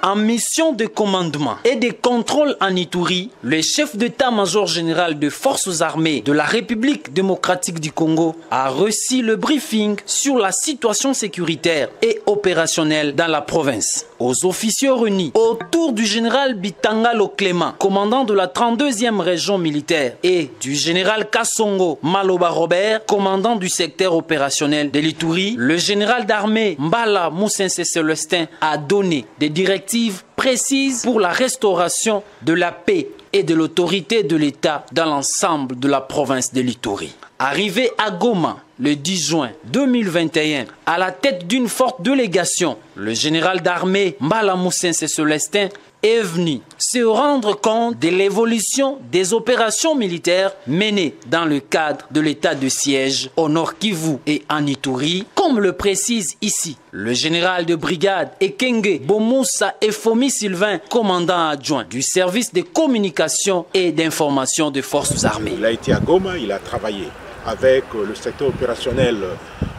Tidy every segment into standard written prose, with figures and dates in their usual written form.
En mission de commandement et de contrôle en Ituri, le chef d'état-major général des forces armées de la République démocratique du Congo a reçu le briefing sur la situation sécuritaire et opérationnelle dans la province. Aux officiers réunis autour du général Bitangalo Clément, commandant de la 32e région militaire, et du général Kassongo Maloba Robert, commandant du secteur opérationnel de l'Ituri, le général d'armée Mbala Moussense Célestin a donné des directives précises pour la restauration de la paix et de l'autorité de l'État dans l'ensemble de la province de l'Ituri. Arrivé à Goma le 10 juin 2021, à la tête d'une forte délégation, le général d'armée Mbala Moussense Célestin est venu se rendre compte de l'évolution des opérations militaires menées dans le cadre de l'état de siège au Nord Kivu et en Ituri, comme le précise ici le général de brigade Ekenge Bomoussa Efomi Sylvain, commandant adjoint du service de communication et d'information des forces armées. Il a été à Goma, il a travaillé avec le secteur opérationnel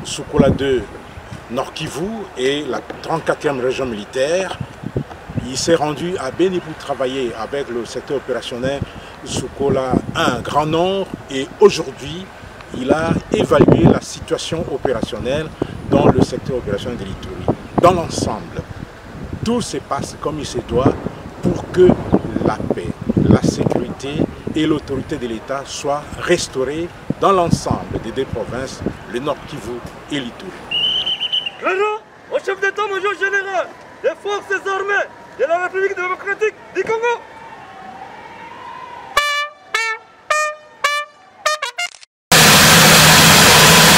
Soukola 2 Nord Kivu et la 34e région militaire. Il s'est rendu à Beni pour travailler avec le secteur opérationnel Soukola 1 Grand Nord et aujourd'hui, il a évalué la situation opérationnelle dans le secteur opérationnel de l'Ituri. Dans l'ensemble, tout se passe comme il se doit pour que la paix, la sécurité et l'autorité de l'État soient restaurées dans l'ensemble des deux provinces, le Nord Kivu et l'Ituri. Au chef d'état-major général des forces armées de la République démocratique du Congo.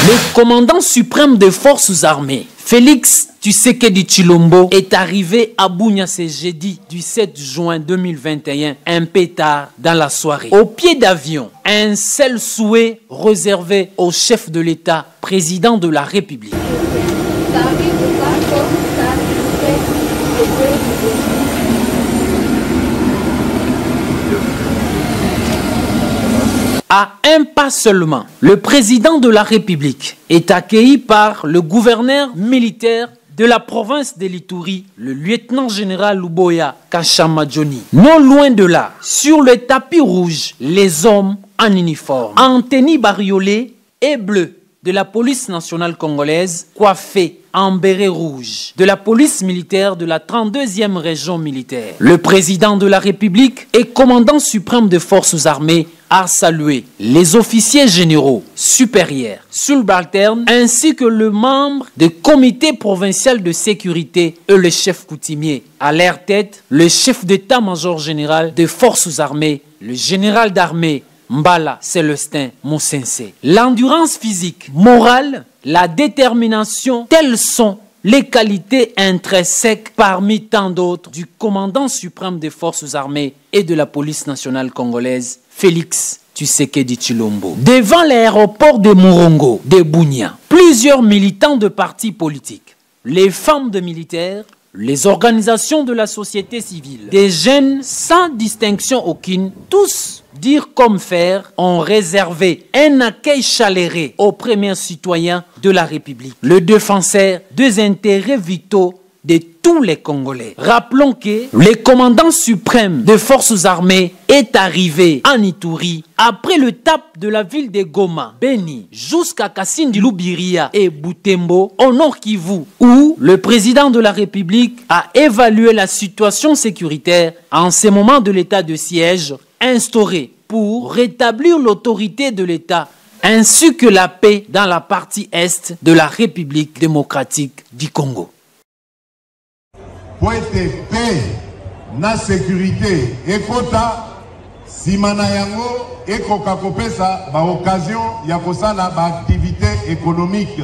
Le commandant suprême des forces armées, Félix Tshisekedi Tshilombo, est arrivé à Bunia ce jeudi du 7 juin 2021, un peu tard dans la soirée. Au pied d'avion, un seul souhait réservé au chef de l'État, président de la République. À un pas seulement, le président de la République est accueilli par le gouverneur militaire de la province de l'Ituri, le lieutenant-général Luboya Kashamadjoni. Non loin de là, sur le tapis rouge, les hommes en uniforme, en tenue bariolée et bleue de la police nationale congolaise, coiffés en béret rouge, de la police militaire de la 32e région militaire. Le président de la République et commandant suprême des forces armées a salué les officiers généraux, supérieurs, subalternes, ainsi que le membre du comité provincial de sécurité et le chef coutumier. À leur tête, le chef d'état-major général des forces armées, le général d'armée Mbala Célestin Moussense. L'endurance physique, morale, la détermination, telles sont les qualités intrinsèques parmi tant d'autres du commandant suprême des forces armées et de la police nationale congolaise, Félix Tshisekedi Tshilombo. Devant l'aéroport de Morongo, de Bunia, plusieurs militants de partis politiques, les femmes de militaires, les organisations de la société civile, des jeunes sans distinction aucune, tous, dire comme faire, ont réservé un accueil chaleureux aux premiers citoyens de la République, le défenseur des intérêts vitaux de tous les Congolais. Rappelons que le commandant suprême des forces armées est arrivé en Ituri après le tape de la ville de Goma, Beni, jusqu'à Kassindi Lubiria et Butembo, au Nord Kivu, où le président de la République a évalué la situation sécuritaire en ce moment de l'état de siège instauré pour rétablir l'autorité de l'État ainsi que la paix dans la partie est de la République démocratique du Congo. Pour être paix, na sécurité, ekota, simana yango, ekoka kopesa, ba occasion, yakosala ba activité économique.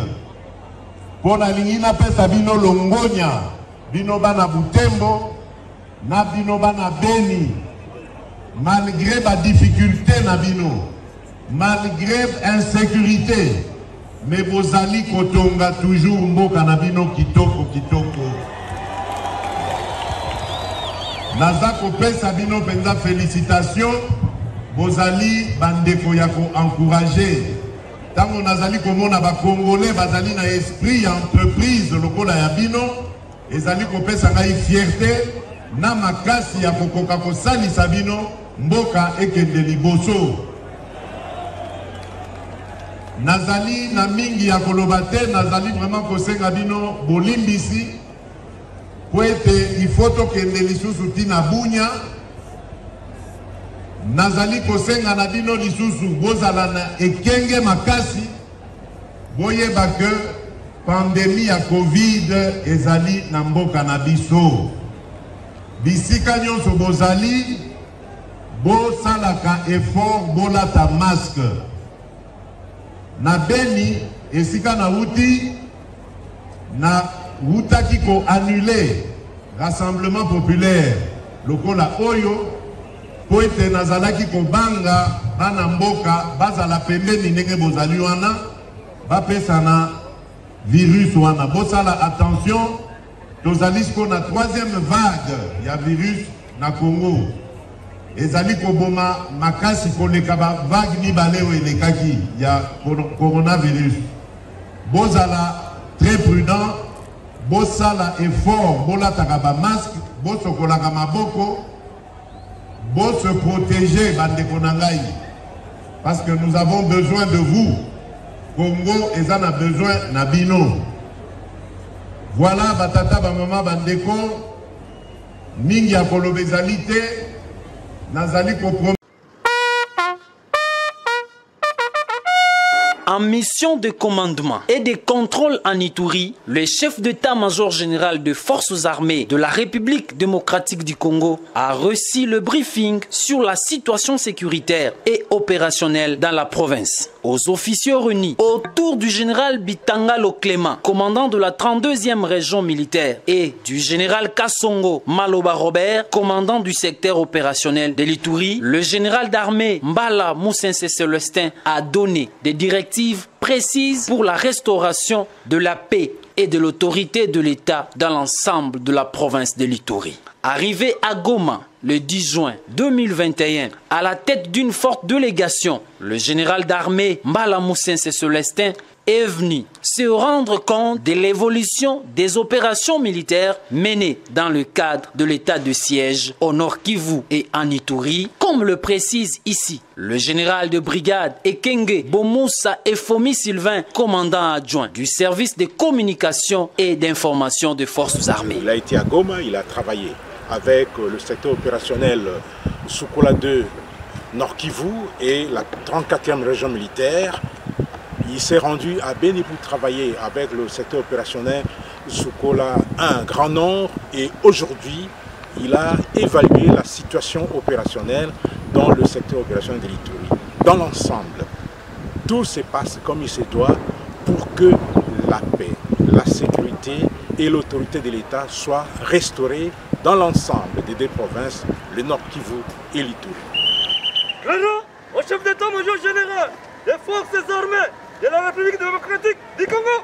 Pour la ligne na pesa bino longonya, bino bana Butembo, na bino bana Beni, malgré la difficulté na bino, malgré insécurité, mais vos alliés kotonga toujours mboka na bino kitoko kitoko. Nazako pesa bino penza félicitations, vos alliés bandeko yako encourager. Tango nazali komona ba Congolais bazali na esprit entreprise lokola ya bino, ezali kopesa ngai fierté na makasi ya kokoka kosalisa bino mboka ekende liboso. Nazali na mingi ya koloba te, nazali vraiment kosenga bino bolimbisi po ete ifoto kende lisusu tina Bunya. Nazali kosenga na bino lisusu bozala na ekenge makasi boyeba ke pandemie ya Covid ezali na mboka na biso. Bisika nyonso bozali bosalaka effort bolata masque. Na Beni esika na uti na utaki ko annuler rassemblement populaire lokola oyo po ete nazalaki kobanga bana mboka bazala pembeni ndenge bozali wana bapesa na virus wana. Bosala attention, tozali siko na 3e vague ya virus na Congo. Ezali koboma makasi koleka ba vague mibale oyo elekaki ya coronavirus. Bozala très prudent, bosala effort, bolataka ba masque, bosokolaka maboko, se protéger bandeko na ngai, parce que nous avons besoin de vous. Congo ezan a besoin na bino. Voilà batata ba mama bandeko mingi ya koloba ezali te, nazali ko. En mission de commandement et de contrôle en Ituri, le chef d'état-major général des forces armées de la République démocratique du Congo a reçu le briefing sur la situation sécuritaire et opérationnelle dans la province. Aux officiers réunis autour du général Bitangalo Clément, commandant de la 32e région militaire, et du général Kassongo Maloba Robert, commandant du secteur opérationnel de l'Ituri, le général d'armée Mbala Moussense Célestin a donné des directives précises pour la restauration de la paix et de l'autorité de l'État dans l'ensemble de la province de l'Ituri. Arrivé à Goma le 10 juin 2021, à la tête d'une forte délégation, le général d'armée Mbala Moussense Célestin est venu se rendre compte de l'évolution des opérations militaires menées dans le cadre de l'état de siège au Nord Kivu et en Ituri, comme le précise ici le général de brigade Ekenge Bomoussa Efomi Sylvain, commandant adjoint du service de communication et d'information des forces armées. Il a été à Goma, il a travaillé avec le secteur opérationnel Sukola 2 Nord Kivu et la 34e région militaire. Il s'est rendu à Beni pour travailler avec le secteur opérationnel Sukola 1 Grand Nord, et aujourd'hui il a évalué la situation opérationnelle dans le secteur opérationnel de l'Ituri. Dans l'ensemble, tout se passe comme il se doit pour que la paix, la sécurité et l'autorité de l'État soient restaurées dans l'ensemble des deux provinces, le Nord Kivu et l'Ituri. Au chef d'état-major général des forces armées de la République démocratique du Congo.